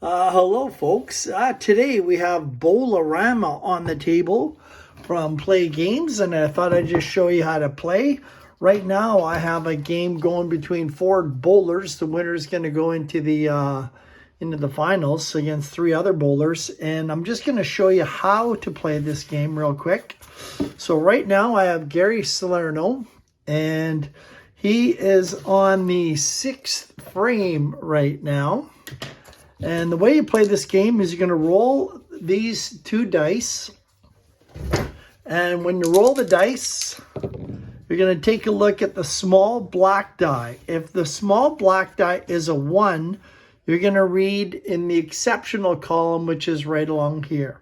Hello, folks. Today we have Bowl-O-Rama on the table from Play Games, and I thought I'd just show you how to play. Right now, I have a game going between four bowlers. The winner is going to go into the finals against three other bowlers, and I'm just going to show you how to play this game real quick. So right now, I have Gary Salerno, and he is on the 6th frame right now. And the way you play this game is you're going to roll these two dice. And when you roll the dice, you're going to take a look at the small black die. If the small black die is a 1, you're going to read in the exceptional column, which is right along here.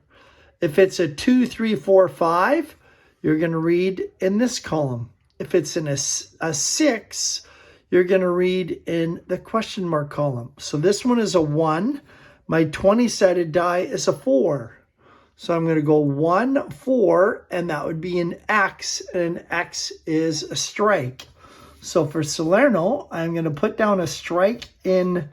If it's a 2, 3, 4, 5, you're going to read in this column. If it's in a 6, you're going to read in the question mark column. So this one is a 1. My 20-sided die is a 4. So I'm going to go 1, 4, and that would be an X, and an X is a strike. So for Salerno, I'm going to put down a strike in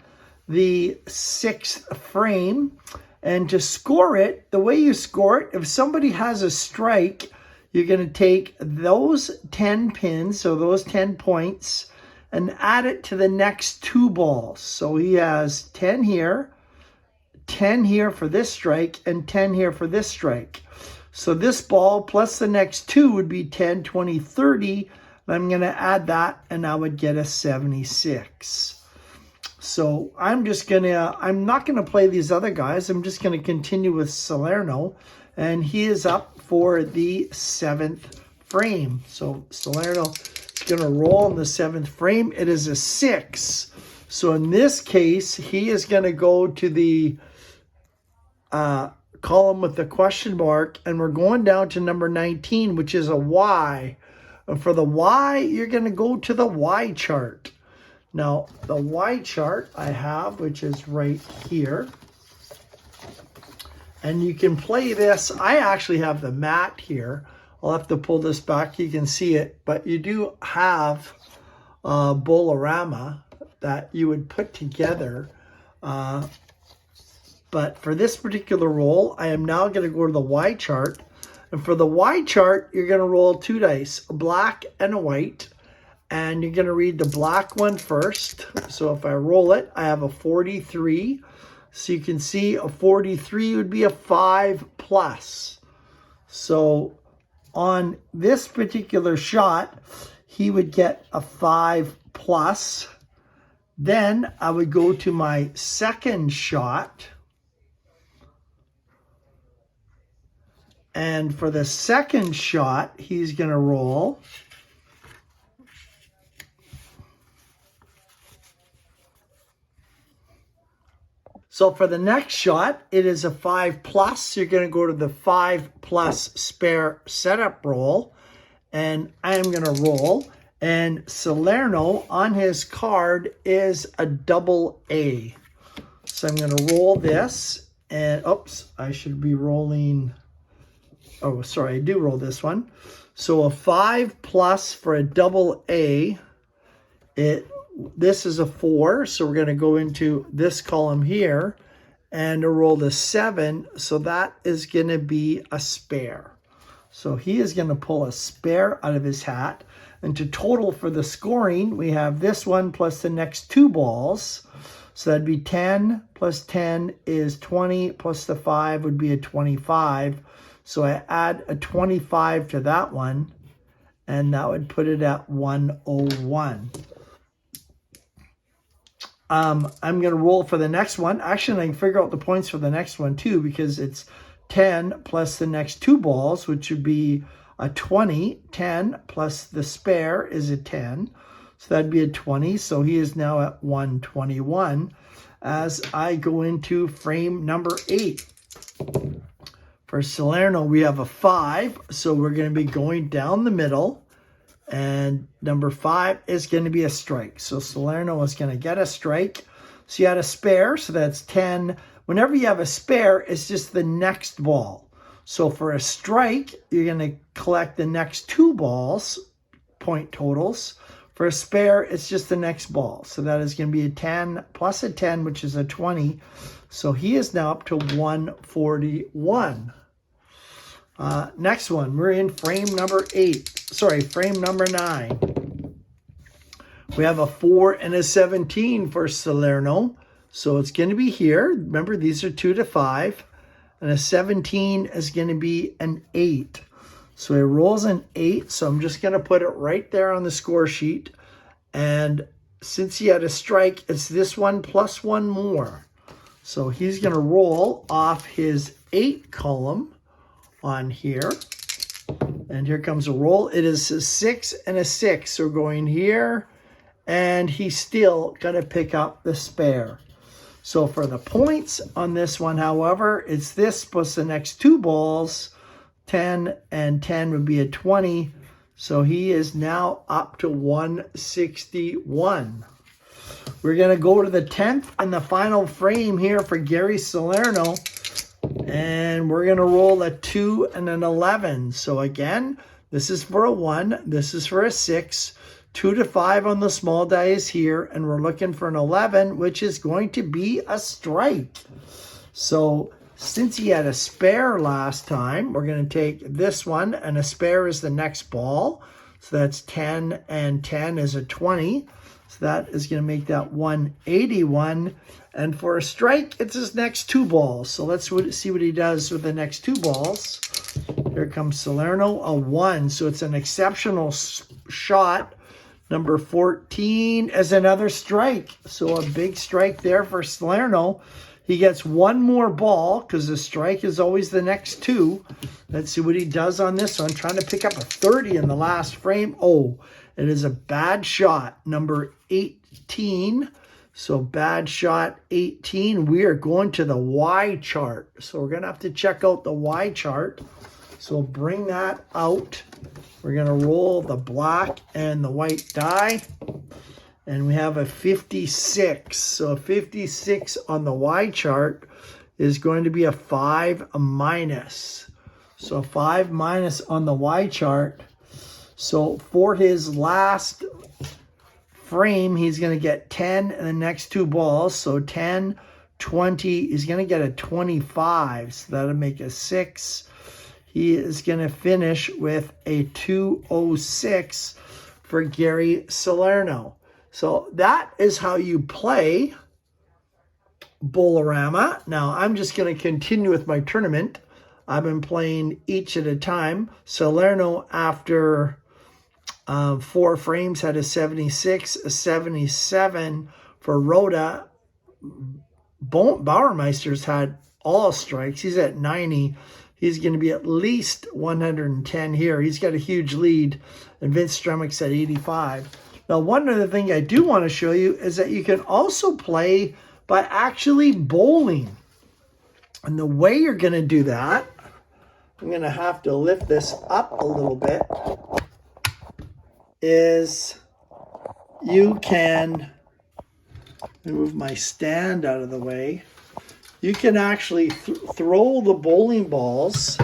the 6th frame. And to score it, the way you score it, if somebody has a strike, you're going to take those 10 pins, so those 10 points, and add it to the next 2 balls. So he has 10 here for this strike, and 10 here for this strike. So this ball plus the next 2 would be 10, 20, 30. And I'm going to add that, and I would get a 76. So I'm not going to play these other guys. I'm just going to continue with Salerno, and he is up for the 7th frame. So Salerno going to roll in the 7th frame. It is a 6. So in this case, he is going to go to the column with the question mark, and we're going down to number 19, which is a Y. And for the Y, you're going to go to the Y chart. Now, the Y chart I have, which is right here. And you can play this. I actually have the mat here. I'll have to pull this back. You can see it. But you do have Bowl-O-Rama that you would put together. But for this particular roll, I am now going to go to the Y chart. And for the Y chart, you're going to roll 2 dice, a black and a white. And you're going to read the black one first. So if I roll it, I have a 43. So you can see a 43 would be a 5 plus. So on this particular shot, he would get a 5 plus. Then I would go to my second shot. And for the second shot, he's going to roll. So for the next shot, it is a 5 plus. You're going to go to the 5 plus spare setup roll. And I am going to roll. And Salerno on his card is a double A. So I'm going to roll this. And oops, I should be rolling. Oh, sorry, I do roll this one. So a 5 plus for a double A. This is a 4, so we're going to go into this column here and roll the 7, so that is going to be a spare. So he is going to pull a spare out of his hat. And to total for the scoring, we have this one plus the next 2 balls. So that'd be 10 plus 10 is 20, plus the 5 would be a 25. So I add a 25 to that one, and that would put it at 101. I'm going to roll for the next one. Actually, I can figure out the points for the next one too, because it's 10 plus the next 2 balls, which would be a 20. 10 plus the spare is a 10. So that'd be a 20. So he is now at 121 as I go into frame number 8. For Salerno, we have a 5. So we're going to be going down the middle. And number 5 is going to be a strike. So Salerno is going to get a strike. So you had a spare, so that's 10. Whenever you have a spare, it's just the next ball. So for a strike, you're going to collect the next 2 balls, point totals. For a spare, it's just the next ball. So that is going to be a 10 plus a 10, which is a 20. So he is now up to 141. Next one, we're in frame number 9. We have a 4 and a 17 for Salerno. So it's going to be here. Remember, these are 2 to 5. And a 17 is going to be an 8. So he rolls an 8. So I'm just going to put it right there on the score sheet. And since he had a strike, it's this one plus one more. So he's going to roll off his 8 column on here. And here comes a roll. It is a 6 and a 6. So we're going here. And he's still going to pick up the spare. So for the points on this one, however, it's this plus the next 2 balls. 10 and 10 would be a 20. So he is now up to 161. We're going to go to the 10th and the final frame here for Gary Salerno. And we're going to roll a 2 and an 11. So again, this is for a 1. This is for a 6. 2 to 5 on the small die is here, and we're looking for an 11, which is going to be a strike. So since he had a spare last time, we're going to take this one, and a spare is the next ball. So that's 10, and 10 is a 20. So that is going to make that 181. And for a strike, it's his next 2 balls. So let's see what he does with the next 2 balls. Here comes Salerno, a 1. So it's an exceptional shot. Number 14 is another strike. So a big strike there for Salerno. He gets 1 more ball because the strike is always the next 2. Let's see what he does on this one. Trying to pick up a 30 in the last frame. Oh, it is a bad shot. Number 18. So bad shot 18. We are going to the Y chart. So we're going to have to check out the Y chart. So bring that out. We're going to roll the black and the white die. And we have a 56. So a 56 on the Y chart is going to be a 5 minus. So 5 minus on the Y chart. So for his last frame, he's going to get 10 in the next 2 balls. So 10, 20, he's going to get a 25. So that'll make a 6. He is going to finish with a 206 for Gary Salerno. So that is how you play Bowl-O-Rama. Now, I'm just going to continue with my tournament. I've been playing each at a time. Salerno, after 4 frames, had a 76, a 77. For Rhoda, Bauermeister's had all strikes. He's at 90. He's going to be at least 110 here. He's got a huge lead. And Vince Stremick's at 85. Now, one other thing I do want to show you is that you can also play by actually bowling. And the way you're going to do that, I'm going to have to lift this up a little bit, is you can move my stand out of the way. You can actually throw the bowling balls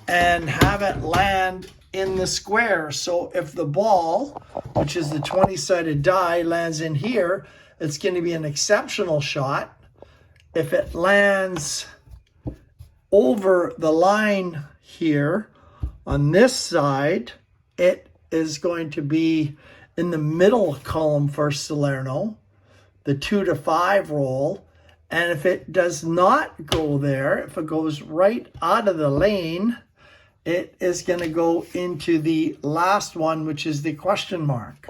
and have it land in the square. So if the ball, which is the 20-sided die, lands in here, it's going to be an exceptional shot. If it lands over the line here on this side, it is going to be in the middle column for Salerno, the 2 to 5 roll. And if it does not go there, if it goes right out of the lane, it is going to go into the last one, which is the question mark.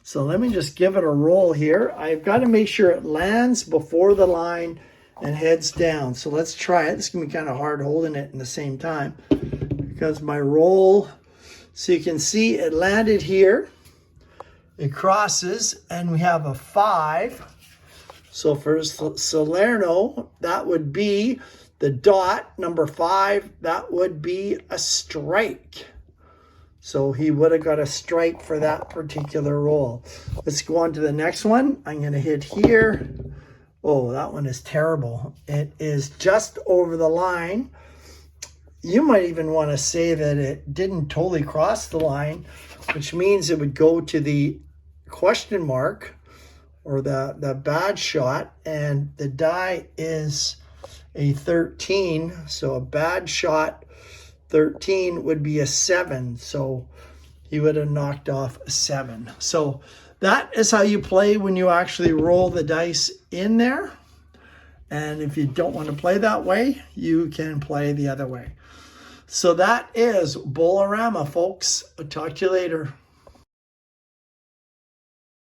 So let me just give it a roll here. I've got to make sure it lands before the line and heads down. So let's try it. It's going to be kind of hard holding it in the same time because my roll, so you can see it landed here. It crosses and we have a 5. So for Salerno, that would be the dot, number 5, that would be a strike. So he would have got a strike for that particular roll. Let's go on to the next one. I'm going to hit here. Oh, that one is terrible. It is just over the line. You might even want to say that it didn't totally cross the line, which means it would go to the question mark, or the bad shot, and the die is a 13. So a bad shot 13 would be a 7. So he would have knocked off a 7. So that is how you play when you actually roll the dice in there. And if you don't want to play that way, you can play the other way. So that is Bowl-O-Rama, folks. I'll talk to you later.